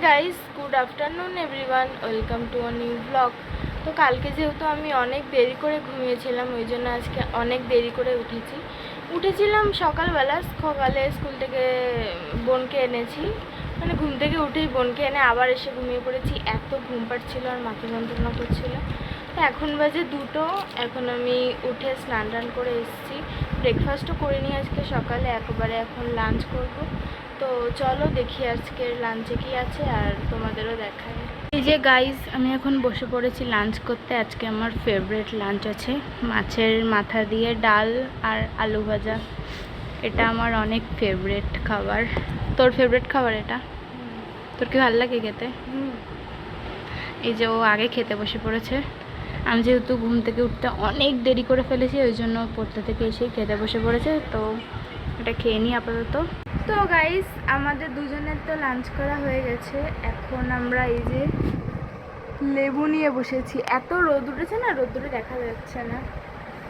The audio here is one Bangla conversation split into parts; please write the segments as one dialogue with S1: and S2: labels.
S1: Guys, good afternoon everyone, welcome to a new blog. তো কালকে যেহেতু আমি অনেক দেরি করে ঘুমিয়েছিলাম, ওই জন্য আজকে অনেক দেরি করে উঠেছিলাম সকালে স্কুল থেকে বোনকে এনেছি, মানে ঘুম থেকে উঠেই বোনকে এনে আবার এসে ঘুমিয়ে পড়েছি। এত ঘুম পাচ্ছিল আর মাথা যন্ত্রণা করছিল। তো এখন বাজে 2টো। এখন আমি উঠে স্নান টান করে এসেছি, ব্রেকফাস্টও করিনি আজকে সকালে, একবারে এখন লাঞ্চ করব। তো চলো দেখি আজকের লাঞ্চে কি আছে আর তোমাদেরও দেখাই। এই যে গাইস, আমি এখন বসে পড়েছি লাঞ্চ করতে। আজকে আমার ফেভারিট লাঞ্চ আছে, মাছের মাথা দিয়ে ডাল আর আলু ভাজা। এটা আমার অনেক ফেভারিট খাবার। তোর ফেভারিট খাবার এটা? তোর কি ভালো লাগে খেতে? এই যে ও আগে খেতে বসে পড়েছে। আমি যেহেতু ঘুম থেকে উঠতে অনেক দেরি করে ফেলেছি, ওই জন্য পড়তে থেকে এসেই খেতে বসে পড়েছে। তো এটা খেয়ে নিই আপাতত। তো গাইস, আমাদের দুজনের তো লাঞ্চ করা হয়ে গেছে। এখন আমরা এই যে লেবু নিয়ে বসেছি। এত রোদ উঠেছে না, রোদ্দুরে দেখা যাচ্ছে না।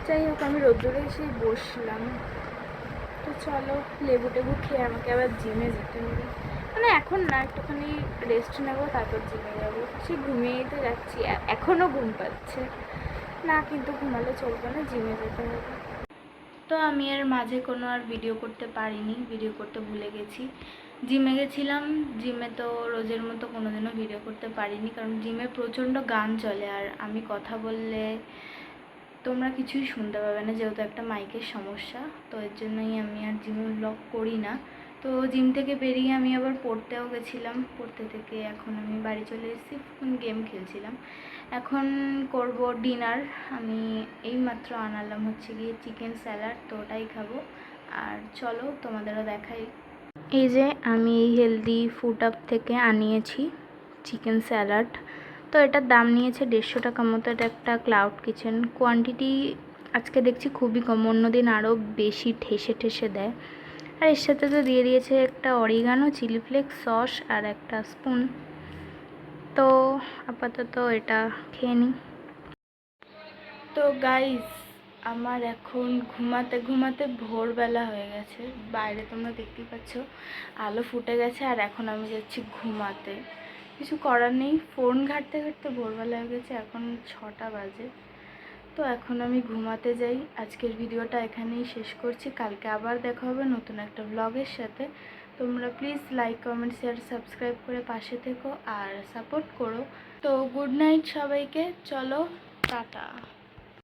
S1: যাই হোক, আমি রোদ্দুরে এসেই বসলাম। তো চলো লেবু টেবু খেয়ে আমাকে আবার জিমে যেতে হবে। মানে এখন না, একটুখানি রেস্ট নেবো, তারপর জিমে যাবো। সে ঘুমিয়েই তো যাচ্ছি, এখনও ঘুম পাচ্ছে না, কিন্তু ঘুমালে চলবে না, জিমে যেতে হবে। তো আমি এর মাঝে কোনো আর ভিডিও করতে পারিনি, ভিডিও করতে ভুলে গেছি। জিমে গেছিলাম, জিমে তো রোজের মতো কোনোদিনও ভিডিও করতে পারিনি, কারণ জিমে প্রচণ্ড গান চলে আর আমি কথা বললে তোমরা কিছুই শুনতে পাবে না, যেহেতু একটা মাইকের সমস্যা। তো এর জন্যই আমি আর জিমে ব্লগ করি না। তো জিম থেকে বেরিয়ে আমি আবার পড়তেও গেছিলাম, পড়তে থেকে এখন আমি বাড়ি চলে এসেছি, গেম খেলছিলাম। এখন করব ডিনার। আমি এইমাত্র আনালাম হচ্ছে গিয়ে চিকেন স্যালাড, তো ওটাই খাবো। আর চলো তোমাদেরও দেখাই। এই যে আমি এই হেলদি ফুড আপ থেকে আনিয়েছি চিকেন স্যালাড। তো এটার দাম নিয়েছে 150 টাকা মতো। এটা একটা ক্লাউড কিচেন। কোয়ান্টিটি আজকে দেখছি খুবই কম, অন্যদিন আরও বেশি ঠেসে ঠেসে দেয়। আর এর সাথে তো দিয়ে দিয়েছে একটা অরিগানো, চিলি ফ্লেক্স, সস আর একটা স্পুন। তো আপাতত এটা খেয়ে নিই। তো গাইস, আমার এখন ঘুমাতে ঘুমাতে ভোরবেলা হয়ে গেছে। বাইরে তোমরা দেখতেই পাচ্ছ আলো ফুটে গেছে, আর এখন আমি যাচ্ছি ঘুমাতে। কিছু করার নেই, ফোন ঘাঁটতে ঘাঁটতে ভোরবেলা হয়ে গেছে, এখন 6টা বাজে। তো এখন আমি ঘুমাতে যাই। আজকের ভিডিওটা এখানেই শেষ করছি, কালকে আবার দেখা হবে নতুন একটা ব্লগের সাথে। তোমরা please like, comment, share, subscribe করে পাশে থেকো আর সাপোর্ট করো। তো গুড নাইট সবাইকে, চলো টাটা।